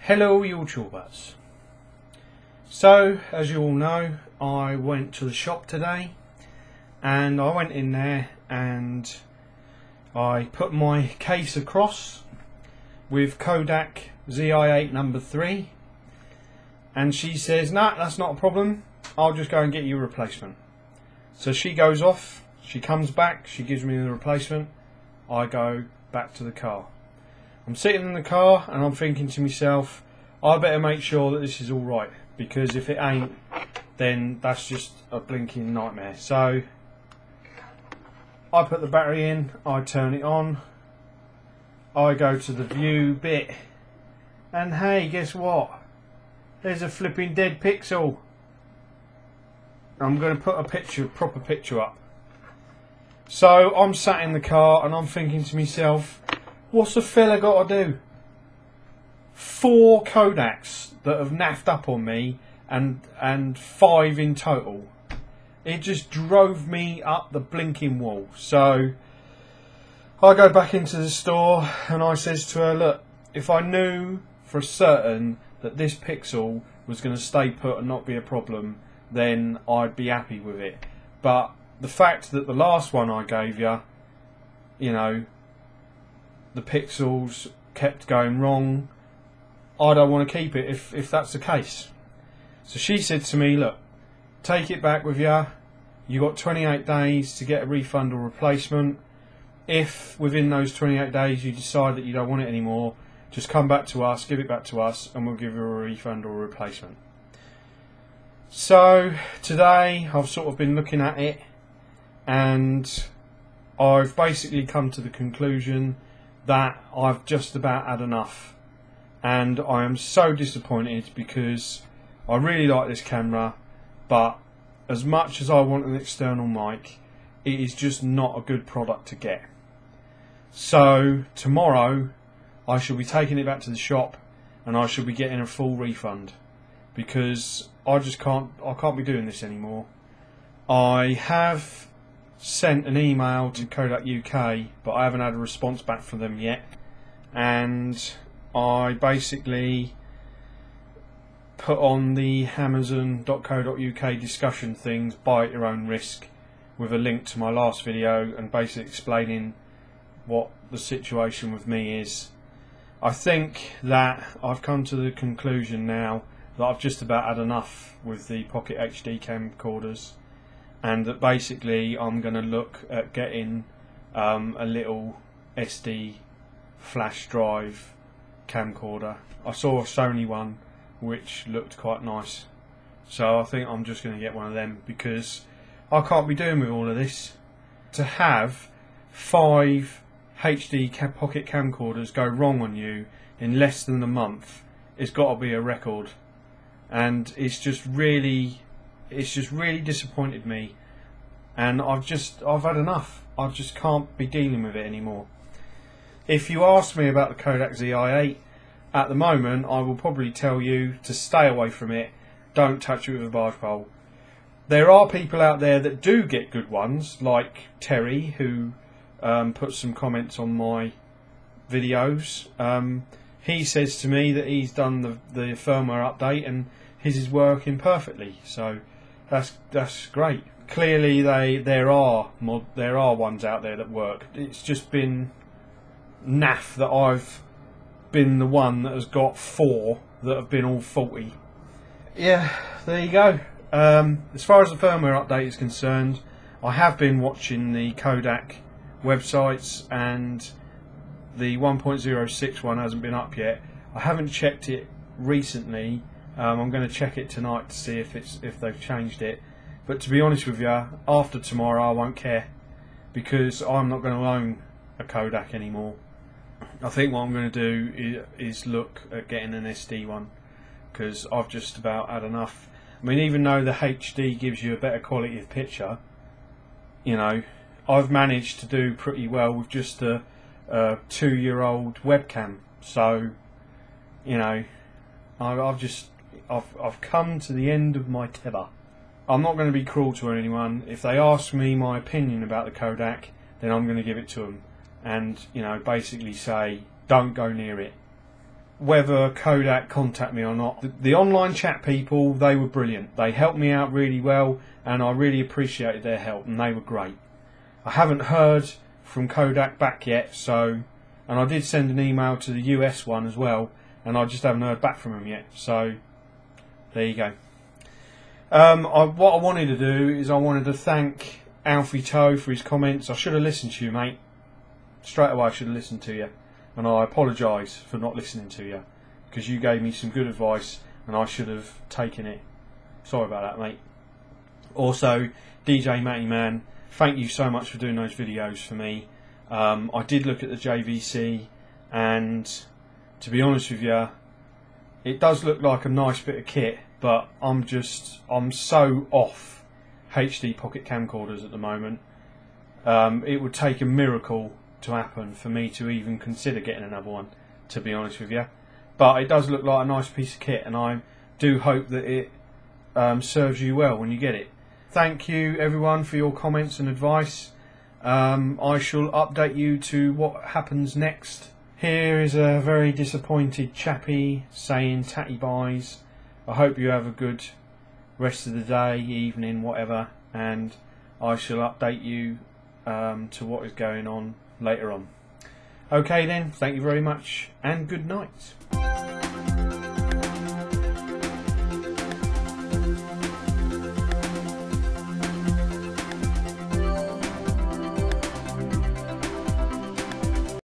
Hello YouTubers. So as you all know, I went to the shop today and I went in there and I put my case across with Kodak zi8 number 3 and she says, nah, that's not a problem, I'll just go and get you a replacement. So she goes off, she comes back, she gives me the replacement, I go back to the car. I'm sitting in the car and I'm thinking to myself, I better make sure that this is alright, because if it ain't, then that's just a blinking nightmare. So I put the battery in, I turn it on, I go to the view bit, and hey, guess what? There's a flipping dead pixel. I'm going to put a proper picture up. So I'm sat in the car and I'm thinking to myself, what's a fella got to do? 4 Kodaks that have naffed up on me and 5 in total. It just drove me up the blinking wall. So I go back into the store and I says to her, look, if I knew for certain that this pixel was going to stay put and not be a problem, then I'd be happy with it. But the fact that the last one I gave you, you know, the pixels kept going wrong, I don't want to keep it if that's the case. So she said to me, look, take it back with you. You got 28 days to get a refund or replacement. If within those 28 days you decide that you don't want it anymore, just come back to us, give it back to us, and we'll give you a refund or a replacement. So today I've sort of been looking at it and I've basically come to the conclusion that I've just about had enough, and I am so disappointed because I really like this camera, but as much as I want an external mic, it is just not a good product to get. So tomorrow I shall be taking it back to the shop and I shall be getting a full refund, because I can't be doing this anymore. I have sent an email to Kodak UK, but I haven't had a response back from them yet, and I basically put on the amazon.co.uk discussion things, buy at your own risk, with a link to my last video and basically explaining what the situation with me is. I think that I've come to the conclusion now that I've just about had enough with the Pocket HD camcorders, and that basically I'm going to look at getting a little SD flash drive camcorder. I saw a Sony one which looked quite nice, so I think I'm just going to get one of them, because I can't be doing with all of this. To have 5 HD pocket camcorders go wrong on you in less than a month, it's got to be a record, and it's just really disappointed me, and I've had enough. I just can't be dealing with it anymore. If you ask me about the Kodak zi8, at the moment I will probably tell you to stay away from it, don't touch it with a barge pole. There are people out there that do get good ones, like Terry, who put some comments on my videos. He says to me that he's done the firmware update and his is working perfectly, so that's great. Clearly there are ones out there that work. It's just been naff that I've been the one that has got 4 that have been all faulty. Yeah, there you go. As far as the firmware update is concerned, I have been watching the Kodak websites, and the 1.06 one hasn't been up yet. I haven't checked it recently. I'm going to check it tonight to see if they've changed it. But to be honest with you, after tomorrow I won't care, because I'm not going to own a Kodak anymore. I think what I'm going to do is look at getting an SD one, because I've just about had enough. I mean, even though the HD gives you a better quality of picture, you know, I've managed to do pretty well with just a 2-year-old webcam. So, you know, I've come to the end of my tether. I'm not going to be cruel to anyone. If they ask me my opinion about the Kodak, then I'm going to give it to them, and, you know, basically say don't go near it. whether Kodak contact me or not. The online chat people, they were brilliant. They helped me out really well, and I really appreciated their help, and they were great. I haven't heard from Kodak back yet, and I did send an email to the US one as well, and I just haven't heard back from them yet. So there you go. What I wanted to do is I wanted to thank alfeetoe for his comments. I should have listened to you, mate. Straight away I should have listened to you, and I apologise for not listening to you, because you gave me some good advice and I should have taken it. Sorry about that, mate. Also, djmattyman, thank you so much for doing those videos for me. I did look at the JVC, and to be honest with you, it does look like a nice bit of kit, but I'm so off HD pocket camcorders at the moment. It would take a miracle to happen for me to even consider getting another one, to be honest with you. But it does look like a nice piece of kit, and I do hope that it serves you well when you get it. Thank you everyone for your comments and advice. I shall update you to what happens next. Here is a very disappointed chappie saying tatty buys. I hope you have a good rest of the day, evening, whatever, and I shall update you to what is going on later on. Okay then, thank you very much and good night.